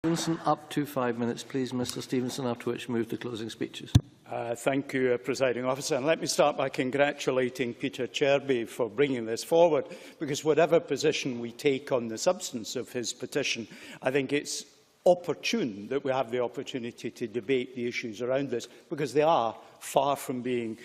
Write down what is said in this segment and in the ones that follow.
Stevenson, up to 5 minutes, please, Mr Stevenson, after which move to closing speeches. Thank you, Presiding Officer. And let me start by congratulating Peter Cherby for bringing this forward, because whatever position we take on the substance of his petition, I think it's opportune that we have the opportunity to debate the issues around this, because they are far from being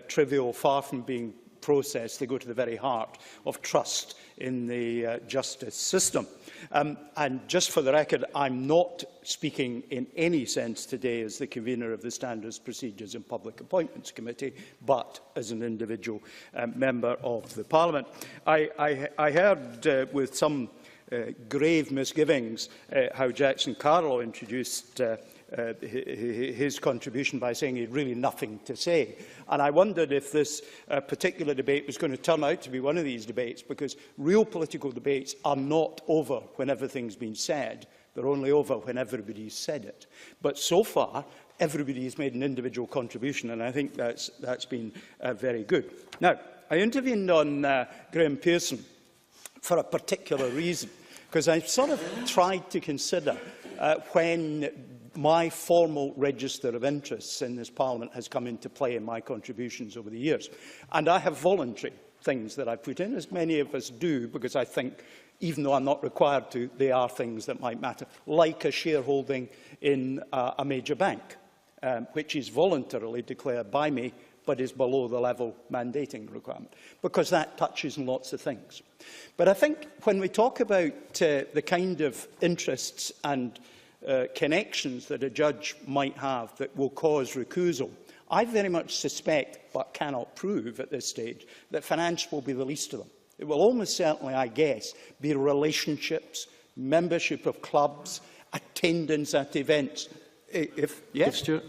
trivial, far from being processed. They go to the very heart of trust in the justice system. And just for the record, I'm not speaking in any sense today as the convener of the Standards, Procedures and Public Appointments Committee, but as an individual member of the Parliament. I heard with some grave misgivings how Jackson Carroll introduced his contribution by saying he had really nothing to say. And I wondered if this particular debate was going to turn out to be one of these debates, because real political debates are not over when everything's been said. They're only over when everybody's said it. But so far, everybody has made an individual contribution, and I think that's been very good. Now, I intervened on Graham Pearson for a particular reason, because I've sort of tried to consider when my formal register of interests in this Parliament has come into play in my contributions over the years. And I have voluntary things that I put in, as many of us do, because I think, even though I'm not required to, they are things that might matter, like a shareholding in a major bank, which is voluntarily declared by me, but is below the level mandating requirement, because that touches on lots of things. But I think when we talk about the kind of interests and connections that a judge might have that will cause recusal, I very much suspect, but cannot prove at this stage, that finance will be the least of them. It will almost certainly, I guess, be relationships, membership of clubs, attendance at events. Yes? Stewart?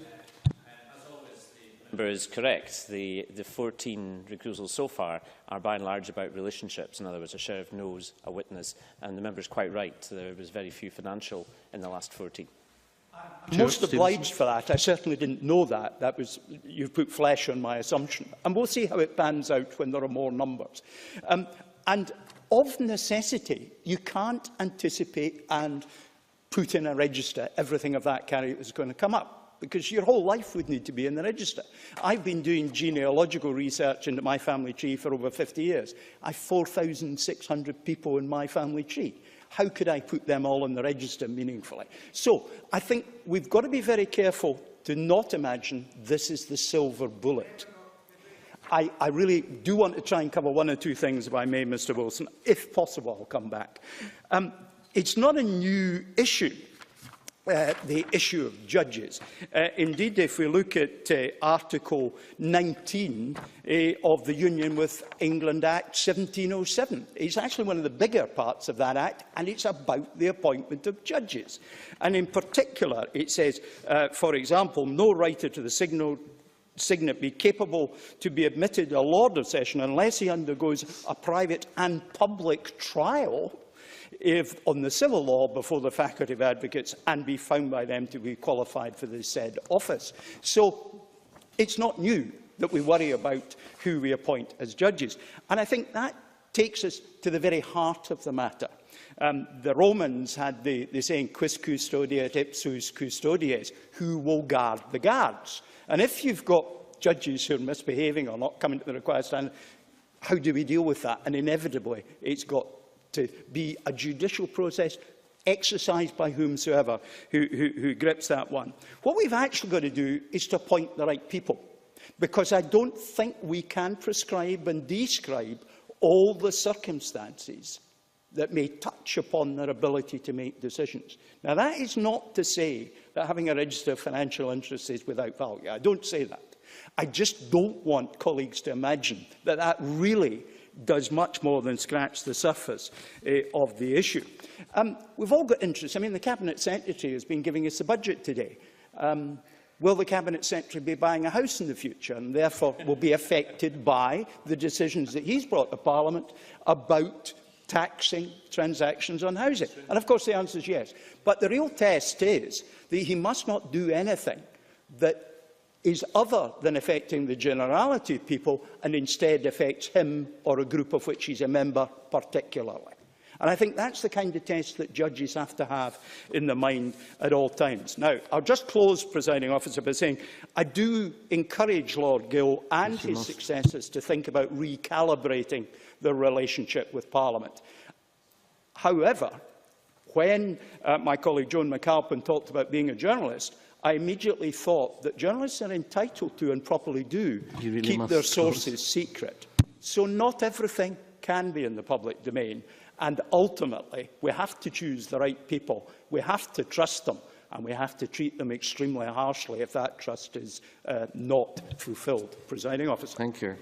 Member is correct. The 14 recusals so far are by and large about relationships. In other words, a sheriff knows a witness, and the member is quite right. There was very few financial in the last 14. I'm most obliged for that. I certainly didn't know that. You've put flesh on my assumption. And we'll see how it pans out when there are more numbers. And of necessity, you can't anticipate and put in a register everything of that character is going to come up, because your whole life would need to be in the register. I've been doing genealogical research into my family tree for over 50 years. I have 4,600 people in my family tree. How could I put them all in the register meaningfully? So I think we've got to be very careful to not imagine this is the silver bullet. I really do want to try and cover one or two things, if I may, Mr Wilson. If possible, I'll come back. It's not a new issue. The issue of judges. Indeed, if we look at Article 19 of the Union with England Act 1707, it's actually one of the bigger parts of that Act, and it's about the appointment of judges. And in particular, it says, for example, no writer to the signet be capable to be admitted to a Lord of Session unless he undergoes a private and public trial on the civil law before the Faculty of Advocates, and be found by them to be qualified for the said office. So it's not new that we worry about who we appoint as judges. And I think that takes us to the very heart of the matter. The Romans had the saying, quis custodiet ipsus custodes, who will guard the guards. And if you've got judges who are misbehaving or not coming to the required standard, how do we deal with that? And inevitably, it's got to be a judicial process exercised by whomsoever who grips that one. What we've actually got to do is to appoint the right people, because I don't think we can prescribe and describe all the circumstances that may touch upon their ability to make decisions. Now, that is not to say that having a register of financial interests is without value. I don't say that. I just don't want colleagues to imagine that that really does much more than scratch the surface of the issue. We've all got interests. I mean, the Cabinet Secretary has been giving us the budget today. Will the Cabinet Secretary be buying a house in the future, and therefore will be affected by the decisions that he's brought to Parliament about taxing transactions on housing? And of course the answer is yes. But the real test is that he must not do anything that is other than affecting the generality of people, and instead affects him or a group of which he's a member particularly. And I think that's the kind of test that judges have to have in their mind at all times. Now, I'll just close, Presiding Officer, by saying I do encourage Lord Gill and his successors to think about recalibrating their relationship with Parliament. However, when my colleague Joan McAlpin talked about being a journalist, I immediately thought that journalists are entitled to, and properly do, keep their sources secret. So not everything can be in the public domain. And ultimately, we have to choose the right people. We have to trust them, and we have to treat them extremely harshly if that trust is not fulfilled. Presiding Officer. Thank you.